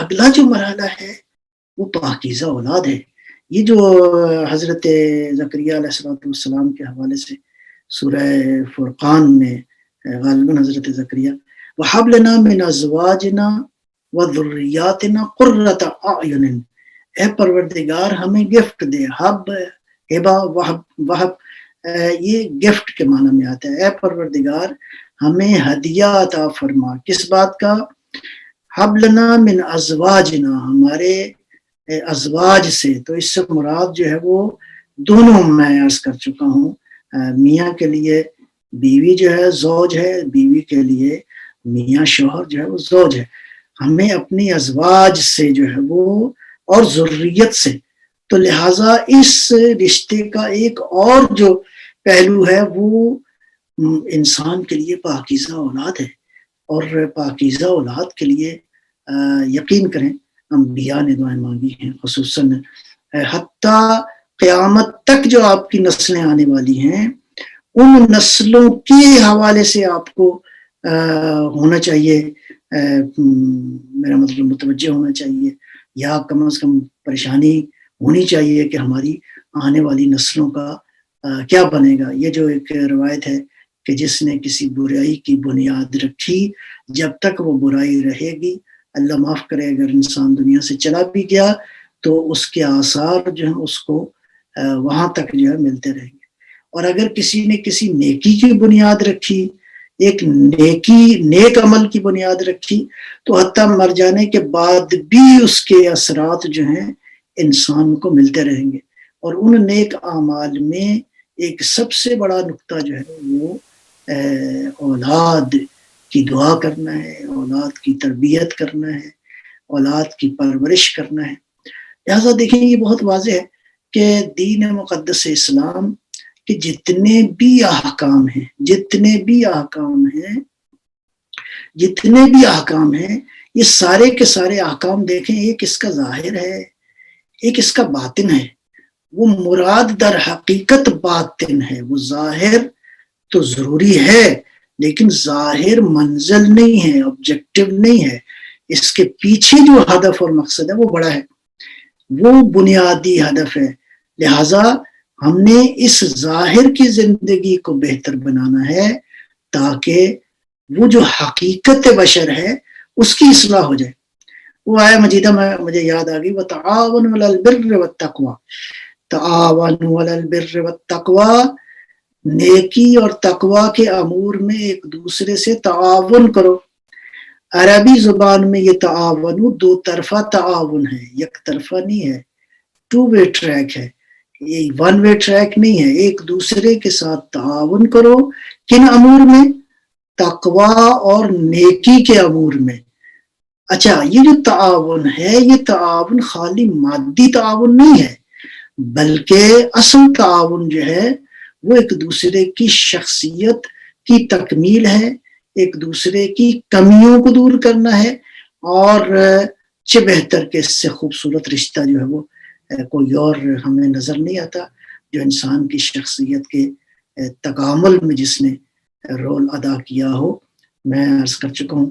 اگلا جو مرحلہ ہے وہ پاکیزہ اولاد ہے. یہ جو حضرت زکریا علیہ السلام کے حوالے سے سورہ فرقان میں غالباً حضرت زکریا وَحَبْ لَنَا مِنْ أَزْوَاجِنَا وَذُرِّيَّاتِنَا قُرَّةَ أَعْيُنٍ، اے پروردگار ہمیں گفٹ دے. حب ہبا وہب یہ گفٹ کے معنی میں آتا ہے. اے پروردگار ہمیں ہدیہ عطا فرما. کس بات کا؟ حب لنا من ازواجنا، ہمارے ازواج سے. تو اس سے مراد جو ہے وہ دونوں میں عرض کر چکا ہوں، میاں کے لیے بیوی جو ہے زوج ہے، بیوی کے لیے میاں شوہر جو ہے وہ زوج ہے. ہمیں اپنی ازواج سے جو ہے وہ اور ذریت سے. تو لہٰذا اس رشتے کا ایک اور جو پہلو ہے وہ انسان کے لیے پاکیزہ اولاد ہے. اور پاکیزہ اولاد کے لیے یقین کریں انبیاء نے دعائیں مانگی ہیں، خصوصاً حتیٰ قیامت تک جو آپ کی نسلیں آنے والی ہیں ان نسلوں کے حوالے سے آپ کو ہونا چاہیے، میرا مطلب متوجہ ہونا چاہیے، یا کم از کم پریشانی ہونی چاہیے کہ ہماری آنے والی نسلوں کا کیا بنے گا. یہ جو ایک روایت ہے کہ جس نے کسی برائی کی بنیاد رکھی جب تک وہ برائی رہے گی، اللہ معاف کرے اگر انسان دنیا سے چلا بھی گیا تو اس کے آثار جو ہیں اس کو وہاں تک جو ہے ملتے رہیں گے. اور اگر کسی نے کسی نیکی کی بنیاد رکھی، ایک نیک عمل کی بنیاد رکھی، تو حتیٰ مر جانے کے بعد بھی اس کے اثرات جو ہیں انسان کو ملتے رہیں گے. اور ان نیک اعمال میں ایک سب سے بڑا نقطہ جو ہے وہ اولاد کی دعا کرنا ہے، اولاد کی تربیت کرنا ہے، اولاد کی پرورش کرنا ہے. لہٰذا دیکھیں یہ بہت واضح ہے کہ دین مقدس اسلام کے جتنے بھی احکام ہیں یہ سارے کے سارے احکام دیکھیں، ایک اس کا ظاہر ہے ایک اس کا باطن ہے. وہ مراد در حقیقت باطن ہے. وہ ظاہر تو ضروری ہے لیکن ظاہر منزل نہیں ہے، آبجیکٹو نہیں ہے. اس کے پیچھے جو ہدف اور مقصد ہے وہ بڑا ہے، وہ بنیادی ہدف ہے. لہٰذا ہم نے اس ظاہر کی زندگی کو بہتر بنانا ہے تاکہ وہ جو حقیقت بشر ہے اس کی اصلاح ہو جائے. وہ آیہ مجیدہ میں مجھے یاد آ گئی، وَتَعَاوَنُوا عَلَى الْبِرِّ وَالتَّقْوَى، تعاونوا علی البر والتقوی، نیکی اور تقوی کے امور میں ایک دوسرے سے تعاون کرو. عربی زبان میں یہ تعاون دو طرفہ تعاون ہے، یک طرفہ نہیں ہے، 2 وے ٹریک ہے، یہ 1 وے ٹریک نہیں ہے. ایک دوسرے کے ساتھ تعاون کرو. کن امور میں؟ تقوی اور نیکی کے امور میں. اچھا، یہ جو تعاون ہے یہ تعاون خالی مادی تعاون نہیں ہے، بلکہ اصل تعاون جو ہے وہ ایک دوسرے کی شخصیت کی تکمیل ہے، ایک دوسرے کی کمیوں کو دور کرنا ہے. اور بہتر کہ اس سے خوبصورت رشتہ جو ہے وہ کوئی اور ہمیں نظر نہیں آتا جو انسان کی شخصیت کے تکامل میں جس نے رول ادا کیا ہو. میں عرض کر چکا ہوں